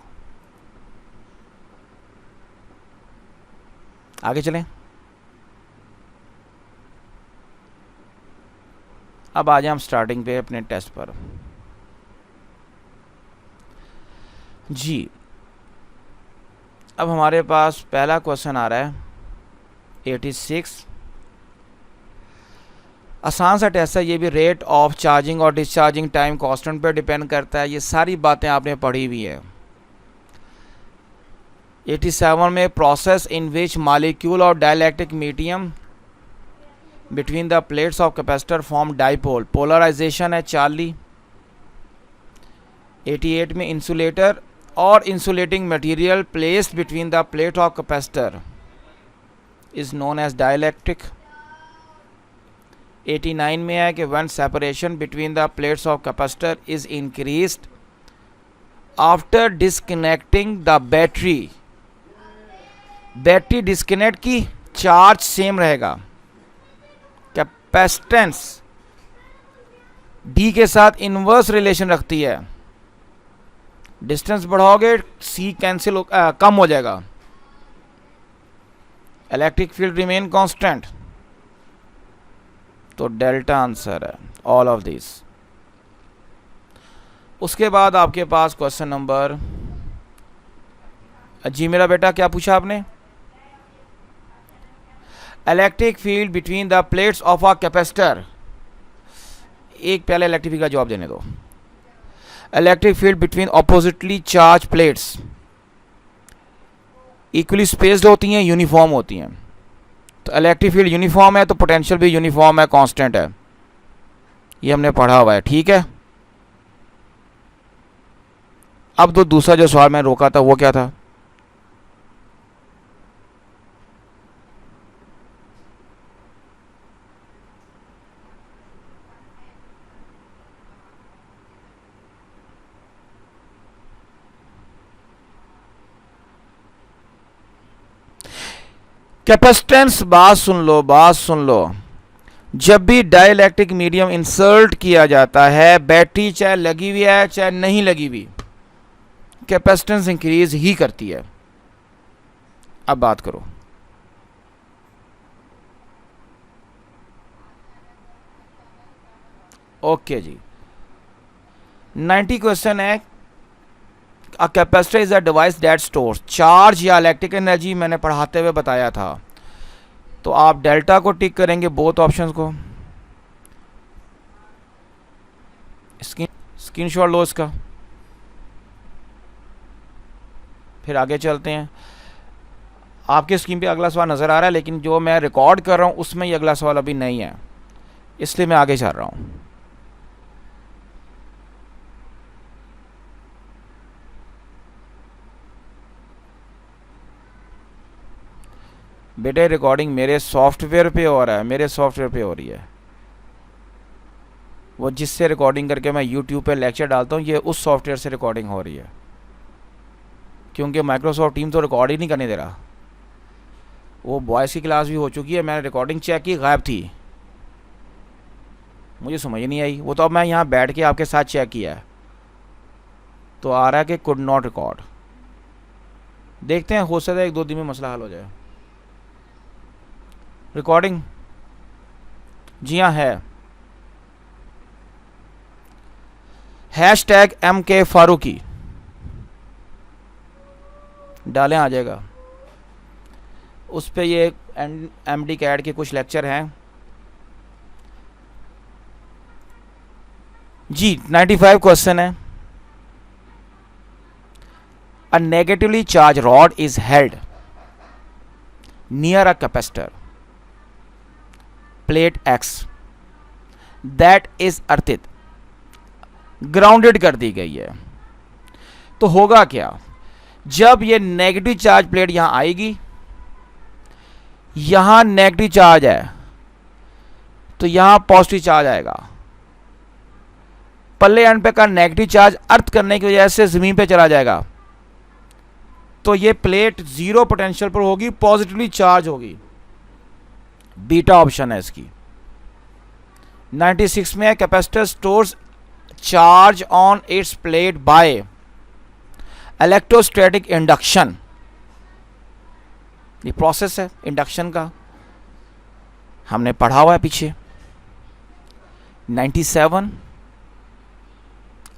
आगे चलें। अब आ जाए हम स्टार्टिंग पे अपने टेस्ट पर। जी, अब हमारे पास पहला क्वेश्चन आ रहा है 86। आसान सा टेस्ट है ये भी। रेट ऑफ चार्जिंग और डिस्चार्जिंग टाइम कांस्टेंट पे डिपेंड करता है। ये सारी बातें आपने पढ़ी हुई है। 87 में प्रोसेस इन विच मॉलिक्यूल और dielectric medium between the plates of capacitor form dipole, polarization है 40। 88 में इंसुलेटर और insulating material placed between the plate of capacitor is known as dielectric. 89 में है कि when separation between the plates of capacitor is increased after disconnecting the battery, battery disconnect की, चार्ज सेम रहेगा। कैपेसिटेंस डी के साथ इनवर्स रिलेशन रखती है। डिस्टेंस बढ़ाओगे सी कैंसिल कम हो जाएगा। इलेक्ट्रिक फील्ड रिमेन कांस्टेंट, तो डेल्टा आंसर है ऑल ऑफ दिस। उसके बाद आपके पास क्वेश्चन नंबर, जी मेरा बेटा क्या पूछा आपने? Electric field between the plates of a capacitor. एक पहले इलेक्ट्रिक फील्ड का जवाब देने दो। Electric field between oppositely charge plates equally spaced होती हैं, यूनिफॉर्म होती हैं। तो इलेक्ट्रिक फील्ड यूनिफॉर्म है तो पोटेंशियल भी यूनिफॉर्म है, कांस्टेंट है। ये हमने पढ़ा हुआ है, ठीक है। अब तो दूसरा जो सवाल मैं रोका था वो क्या था? कैपेसिटेंस, बात सुन लो, बात सुन लो। जब भी डाइलेक्ट्रिक मीडियम इंसर्ट किया जाता है, बैटरी चाहे लगी हुई है चाहे नहीं लगी हुई, कैपेसिटेंस इंक्रीज ही करती है। अब बात करो। ओके जी, 90 क्वेश्चन है। अ capacitor is a device that stores charge या इलेक्ट्रिक एनर्जी, मैंने पढ़ाते हुए बताया था। तो आप डेल्टा को टिक करेंगे, बोथ ऑप्शंस को। स्क्रीनशॉट लो इसका, फिर आगे चलते हैं। आपके स्क्रीन पे अगला सवाल नज़र आ रहा है, लेकिन जो मैं रिकॉर्ड कर रहा हूँ उसमें ये अगला सवाल अभी नहीं है, इसलिए मैं आगे चल रहा हूँ। बेटे रिकॉर्डिंग मेरे सॉफ्टवेयर पे हो रहा है, मेरे सॉफ्टवेयर पे हो रही है। वो जिससे रिकॉर्डिंग करके मैं यूट्यूब पे लेक्चर डालता हूँ, ये उस सॉफ्टवेयर से रिकॉर्डिंग हो रही है, क्योंकि माइक्रोसॉफ्ट टीम तो रिकॉर्ड ही नहीं करने दे रहा। वो बॉयज़ की क्लास भी हो चुकी है, मैंने रिकॉर्डिंग चेक की, गायब थी, मुझे समझ नहीं आई। वो तो अब मैं यहाँ बैठ के आपके साथ चेक किया है, तो आ रहा है कि कुड नॉट रिकॉर्ड। देखते हैं, हो सकता है 1-2 दिन में मसला हल हो जाए। रिकॉर्डिंग जी हाँ है। #MK फारूकी, डालें, आ जाएगा। उस पे ये MD CAD के कुछ लेक्चर हैं जी। 95 क्वेश्चन है। A negatively charged rod is held near a capacitor plate X that is earthed, grounded कर दी गई है। तो होगा क्या, जब ये नेगेटिव चार्ज प्लेट यहां आएगी, यहां नेगेटिव चार्ज है तो यहां पॉजिटिव चार्ज आएगा। पल्ले एंड पे का नेगेटिव चार्ज अर्थ करने की वजह से जमीन पे चला जाएगा, तो ये प्लेट जीरो पोटेंशियल पर होगी, पॉजिटिवली चार्ज होगी। बीटा ऑप्शन है इसकी। 96 में capacitor stores charge on it's plate by electrostatic induction. ये प्रोसेस है इंडक्शन का, हमने पढ़ा हुआ है पीछे। 97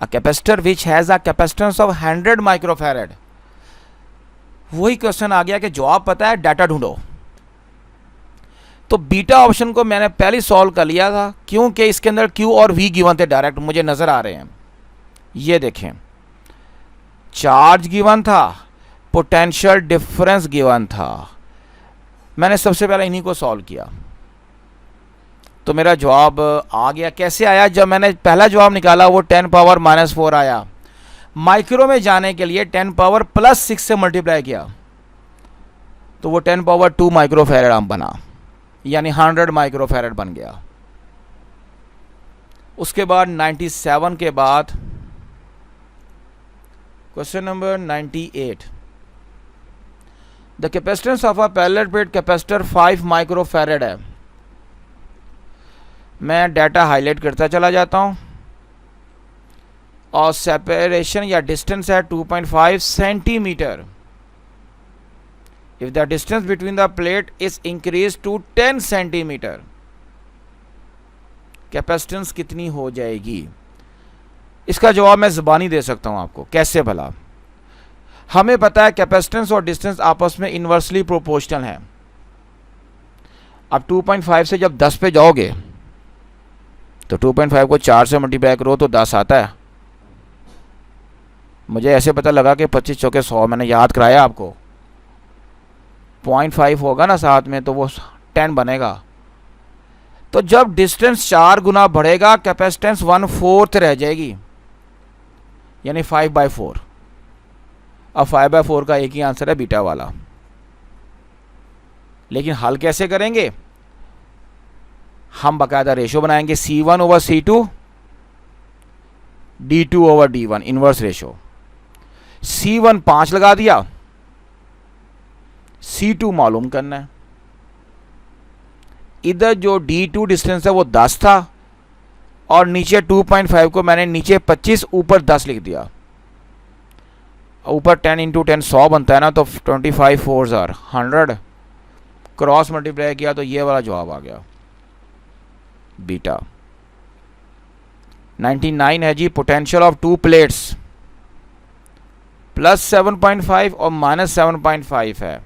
a capacitor which has a capacitance of 100 microfarad. वही क्वेश्चन आ गया कि जवाब पता है, डाटा ढूंढो। तो बीटा ऑप्शन को मैंने पहले सॉल्व कर लिया था, क्योंकि इसके अंदर Q और V गिवन थे, डायरेक्ट मुझे नजर आ रहे हैं। ये देखें, चार्ज गिवन था, पोटेंशियल डिफरेंस गिवन था। मैंने सबसे पहले इन्हीं को सॉल्व किया तो मेरा जवाब आ गया। कैसे आया, जब मैंने पहला जवाब निकाला वो 10 पावर -4 आया। माइक्रो में जाने के लिए 10 पावर +6 से मल्टीप्लाई किया तो वो 10 पावर 2 माइक्रोफैरेड बना, यानी 100 माइक्रोफैरेड बन गया। उसके बाद 97 के बाद question number 98, the capacitance of a parallel plate capacitor 5 microfarad है। मैं डाटा हाईलाइट करता चला जाता हूं, और सेपरेशन या डिस्टेंस है 2.5 centimetre. If the distance between the plate is increase to 10 centimetre, capacitance कितनी हो जाएगी? इसका जवाब मैं ज़बानी दे सकता हूं आपको। कैसे भला? हमें पता है कैपेसिटेंस और डिस्टेंस आपस में इन्वर्सली प्रोपोर्शनल है। अब 2.5 से जब 10 पे जाओगे तो 2.5 को 4 से मल्टीप्लाई करो तो 10 आता है। मुझे ऐसे पता लगा कि 25 चौके 100, मैंने याद कराया आपको। 0.5 होगा ना साथ में तो वो 10 बनेगा। तो जब डिस्टेंस 4 गुना बढ़ेगा, कैपेसिटेंस 1/4 रह जाएगी, यानी 5/4। अब 5/4 का एक ही आंसर है, बीटा वाला। लेकिन हल कैसे करेंगे? हम बाकायदा रेशो बनाएंगे, C1/C2 D2/D1, inverse ratio. C1 5 लगा दिया, C2 मालूम करना है। इधर जो D2 डिस्टेंस है वो 10 था, और नीचे 2.5 को मैंने नीचे 25, ऊपर 10 लिख दिया। ऊपर 10 × 10 100 बनता है ना, तो 25 4s are 100, क्रॉस मल्टीप्लाई किया तो ये वाला जवाब आ गया, बीटा। 99 है जी, पोटेंशियल ऑफ 2 प्लेट्स +7.5 और -7.5 है।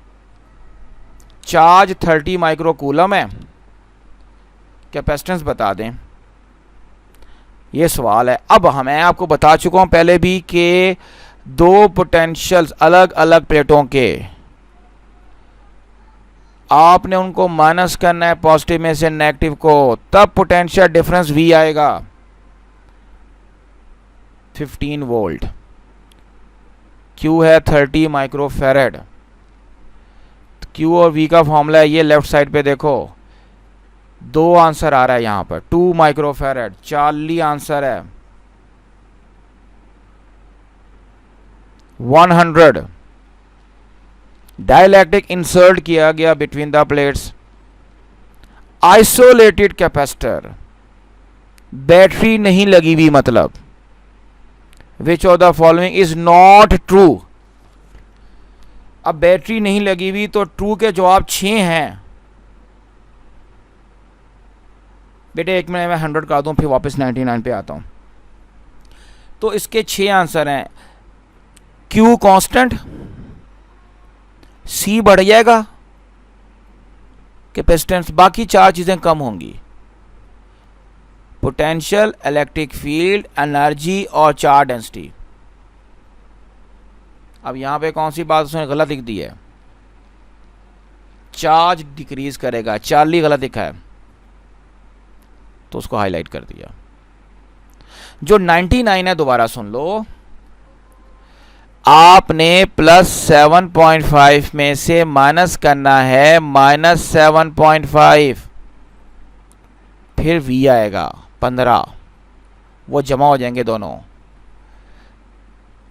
चार्ज 30 माइक्रोकूलम है। कैपेसिटेंस बता दें, ये सवाल है। अब मैं आपको बता चुका हूं पहले भी कि दो पोटेंशियल्स अलग अलग प्लेटों के, आपने उनको माइनस करना है पॉजिटिव में से नेगेटिव को, तब पोटेंशियल डिफरेंस V आएगा 15 वोल्ट। Q है 30 माइक्रोफैरेड। Q और V का फॉर्मूला है ये, लेफ्ट साइड पे देखो, 2 आंसर आ रहा है यहां पर, 2 माइक्रोफैरेड 40 आंसर है। 100 डाइलेक्ट्रिक इंसर्ट किया गया between the plates. Isolated capacitor, battery नहीं लगी हुई, मतलब which of the following is not true. अब बैटरी नहीं लगी हुई तो ट्रू के जवाब 6 हैं। बेटे एक मिनट में 100 कर दूं, फिर वापस 99 पे आता हूं। तो इसके 6 आंसर हैं। Q कांस्टेंट, सी बढ़ जाएगा कैपेसिटेंस, बाकी चार चीजें कम होंगी, पोटेंशियल, इलेक्ट्रिक फील्ड, एनर्जी और चार्ज डेंसिटी। अब यहां पे कौन सी बात उसने गलत लिख दी है, चार्ज डिक्रीज करेगा, चार्ली गलत लिखा है तो उसको हाईलाइट कर दिया। जो 99 है दोबारा सुन लो, आपने +7.5 में से माइनस करना है -7.5, फिर V आएगा 15, वो जमा हो जाएंगे दोनों,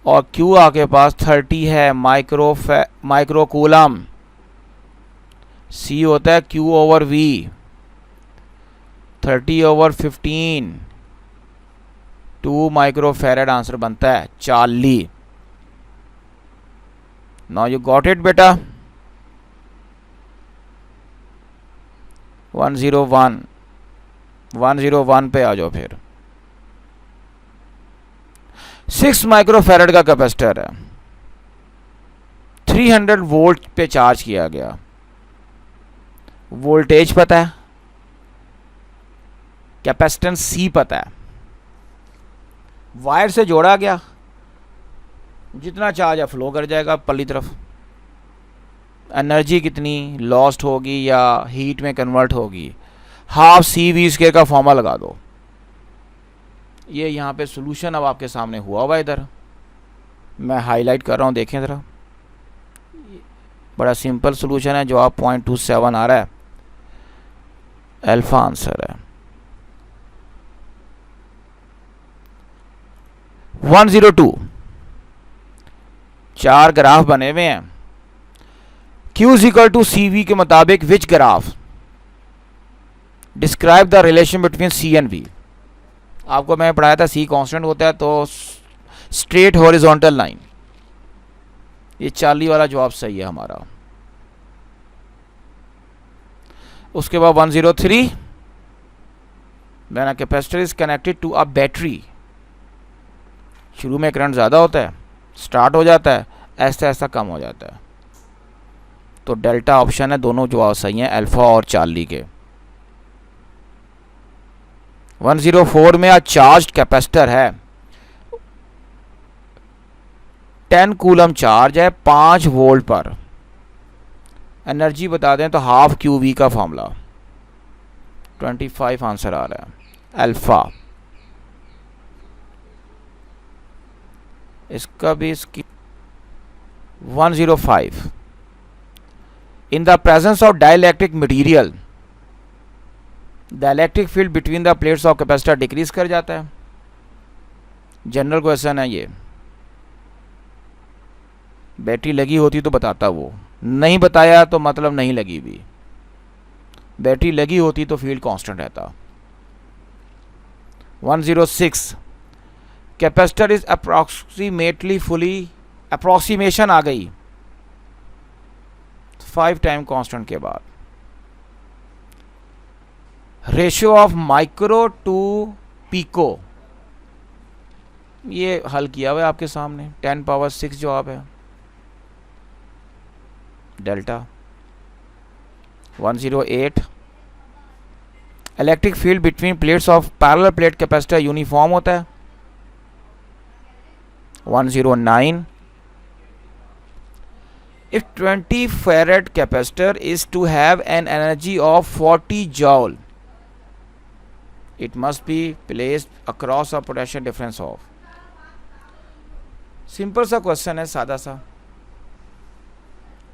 और Q आपके पास 30 है माइक्रो कूलम, C होता है Q/V, 30/15, 2 माइक्रोफैरेड आंसर बनता है 40। नाउ यू गॉट इट बेटा। 101 पे आ जाओ फिर। 6 माइक्रोफैरेड का कैपेसिटर है, 300 वोल्ट पे चार्ज किया गया, वोल्टेज पता है, कैपेसिटेंस C पता है, वायर से जोड़ा गया, जितना चार्ज है फ्लो कर जाएगा पल्ली तरफ, एनर्जी कितनी लॉस्ट होगी या हीट में कन्वर्ट होगी, हाफ CV² का फॉर्मूला लगा दो। ये यहाँ पे सॉल्यूशन अब आपके सामने हुआ हुआ, इधर मैं हाईलाइट कर रहा हूँ, देखें ज़रा, बड़ा सिंपल सॉल्यूशन है, जवाब 0.27 आ रहा है, अल्फा आंसर है। 102, 4 ग्राफ बने हुए हैं, Q = CV के मुताबिक which graph describe the relation between C and V। आपको मैं पढ़ाया था C कांस्टेंट होता है तो स्ट्रेट हॉरिजॉन्टल लाइन, ये 40 वाला जवाब सही है हमारा। उसके बाद 103, when a capacitor is connected to a battery, शुरू में करंट ज़्यादा होता है, स्टार्ट हो जाता है, ऐसा ऐसा कम हो जाता है, तो डेल्टा ऑप्शन है, दोनों जवाब सही हैं अल्फा और 40 के। 104 में चार्ज कैपेसिटर है, 10 कूलम चार्ज है 5 वोल्ट पर, एनर्जी बता दें तो हाफ QV का फॉर्मूला, 25 आंसर आ रहा है अल्फा। इसका भी इसकी 105, in the presence of dielectric material the electric field between the plates of capacitor decrease कर जाता है। जनरल क्वेश्चन है ये, बैटरी लगी होती तो बताता, वो नहीं बताया तो मतलब नहीं लगी भी, बैटरी लगी होती तो फील्ड कांस्टेंट रहता। 106, capacitor is approximately fully, approximation आ गई 5 टाइम कांस्टेंट के बाद, ratio of micro to pico, ये हल किया हुआ है आपके सामने, 10⁻⁶ जवाब है delta. 108, electric field between plates of parallel plate capacitor uniform होता है। 109, if 20 farad capacitor is to have an energy of 40 joule, it must be placed across a potential difference of, simple सा क्वेश्चन है, सादा सा,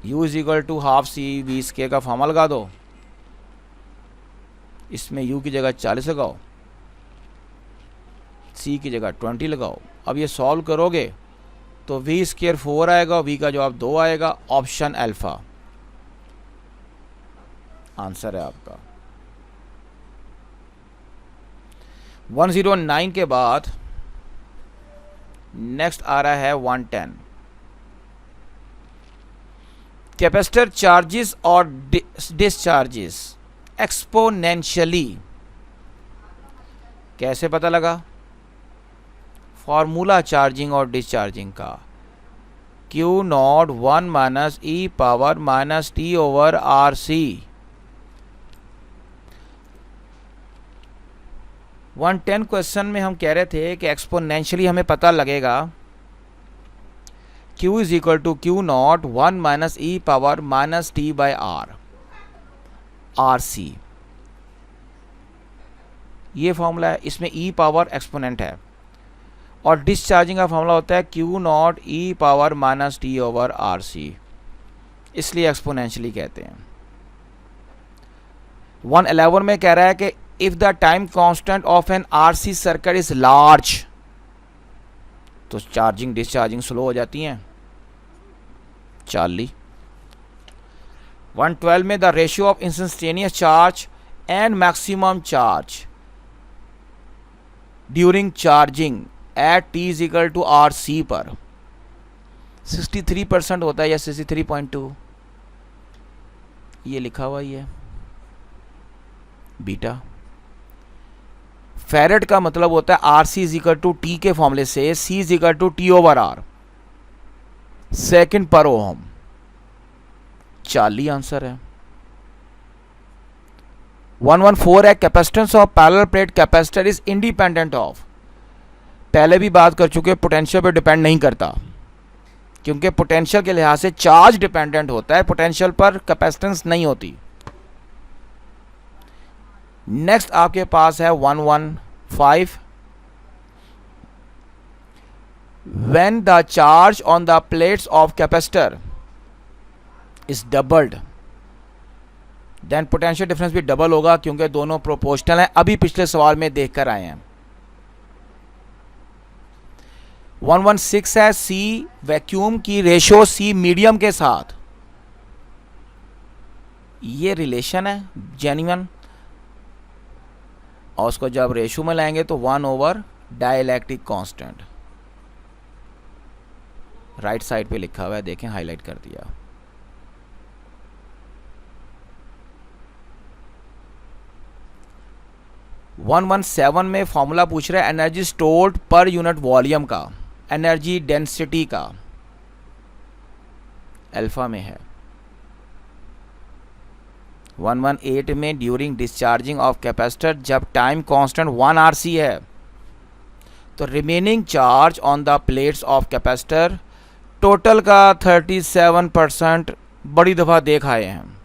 U = हाफ CV² का फॉर्मूला लगा दो, इसमें U की जगह 40 लगाओ, C की जगह 20 लगाओ। अब ये सॉल्व करोगे तो V² 4 आएगा, V का जवाब 2 आएगा, ऑप्शन अल्फा आंसर है आपका। 109 के बाद नेक्स्ट आ रहा है 110, कैपेसिटर चार्जेस और डिस्चार्जेस एक्सपोनेंशियली, कैसे पता लगा, फॉर्मूला चार्जिंग और डिस्चार्जिंग का, Q naught 1 minus e power minus t over R C. 110 question में हम कह रहे थे कि एक्सपोनेंशियली हमें पता लगेगा Q is equal to Q naught 1 minus e power minus t by R C. ये फॉर्मूला है, इसमें ई पावर एक्सपोनेंट है, और डिस्चार्जिंग का फॉर्मूला होता है Q naught e power minus t over R C, इसलिए एक्सपोनेंशियली कहते हैं। 111 में कह रहा है कि if the time constant of an RC circuit is large, तो चार्जिंग डिस्चार्जिंग स्लो हो जाती हैं। चार्ली 112 में the ratio of instantaneous charge and maximum charge during charging at t is equal to R C पर 63% होता है, या 63.2, ये लिखा हुआ ही है बीटा। फेरेड का मतलब होता है R C is equal to T के फॉर्मूले से C is equal to T over R second पर ओहम। 40 आंसर है। 114 है capacitance of parallel plate capacitor is independent of. पहले भी बात कर चुके, पोटेंशियल पे डिपेंड नहीं करता, क्योंकि पोटेंशियल के लिहाज से चार्ज डिपेंडेंट होता है, पोटेंशियल पर कैपेसिटेंस नहीं होती। नेक्स्ट आपके पास है 115, when the charge on the plates of capacitor is doubled then potential difference भी डबल होगा, क्योंकि दोनों प्रोपोर्शनल हैं, अभी पिछले सवाल में देख कर आए हैं। 116 है सी वैक्यूम की रेशियो सी मीडियम के साथ, ये रिलेशन है जेन्युइन, और उसको जब रेशियो में लाएंगे तो 1 over dielectric constant. Right side पे लिखा हुआ है, देखें हाईलाइट कर दिया। वन 117 में फॉर्मूला पूछ रहा है energy stored per unit volume का, एनर्जी डेंसिटी का, अल्फा में है। 118 में ड्यूरिंग डिस्चार्जिंग ऑफ कैपेसिटर जब टाइम कांस्टेंट 1 आरसी है, तो remaining charge on the plates of capacitor total का 37% बड़ी दफ़ा देख आए हैं।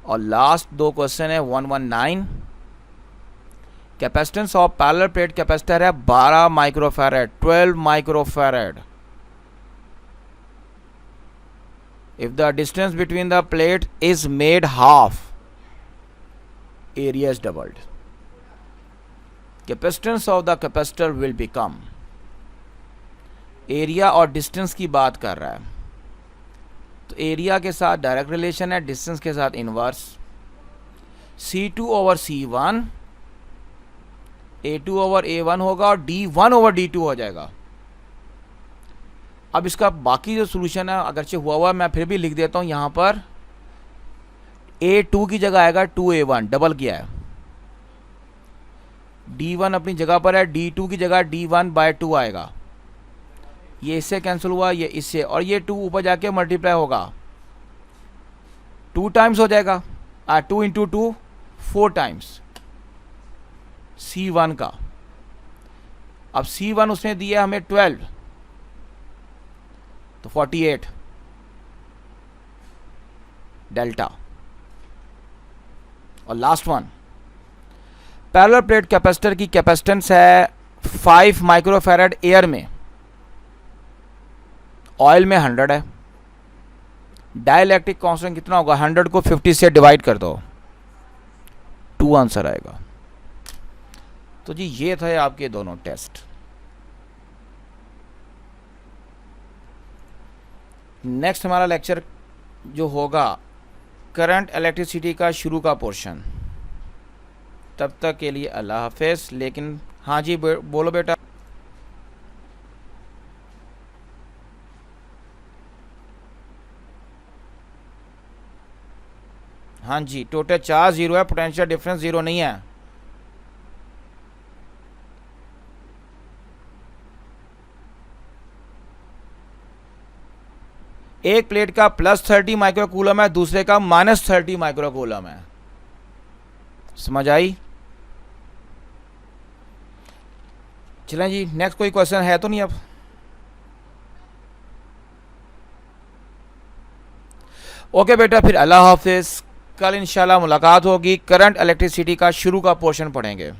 और लास्ट दो क्वेश्चन है 119, capacitance of parallel plate capacitor है 12 microfarad, 12 microfarad. If the distance between the plate is made half, area is doubled, capacitance of the capacitor will become. Area और डिस्टेंस की बात कर रहा है, तो एरिया के साथ डायरेक्ट रिलेशन है, डिस्टेंस के साथ inverse. C2 over C1, A2 over A1 होगा, और D1 ओवर D2 हो जाएगा। अब इसका बाकी जो सोल्यूशन है, अगरचे हुआ मैं फिर भी लिख देता हूं यहां पर, A2 की जगह आएगा 2A1, डबल किया है। D1 अपनी जगह पर है, D2 की जगह D1/2 आएगा। ये इससे कैंसिल हुआ, ये इससे, और ये 2 ऊपर जाके मल्टीप्लाई होगा, 2 टाइम्स हो जाएगा, 2 इंटू 2 4 टाइम्स C1 का। अब C1 उसने दिया हमें 12, तो 48 डेल्टा। और last one, parallel plate capacitor की कैपेसिटेंस है 5 माइक्रोफैरेड एयर में, ऑयल में 100 है। डाइलेक्ट्रिक कांस्टेंट कितना होगा, 100 को 50 से डिवाइड कर दो, 2 आंसर आएगा। तो जी ये थे आपके दोनों टेस्ट। नेक्स्ट हमारा लेक्चर जो होगा करंट इलेक्ट्रिसिटी का शुरू का पोर्शन। तब तक के लिए अल्लाह हाफिज। लेकिन हाँ जी बोलो बेटा। हाँ जी, टोटल चार्ज 0 है, पोटेंशियल डिफरेंस 0 नहीं है। एक प्लेट का +30 माइक्रोकूलम है, दूसरे का -30 माइक्रोकूलम है। समझ आई? चलें जी, नेक्स्ट कोई क्वेश्चन है तो नहीं अब? ओके बेटा, फिर अल्लाह हाफिज़। कल इंशाल्लाह मुलाकात होगी, करंट इलेक्ट्रिसिटी का शुरू का पोर्शन पढ़ेंगे।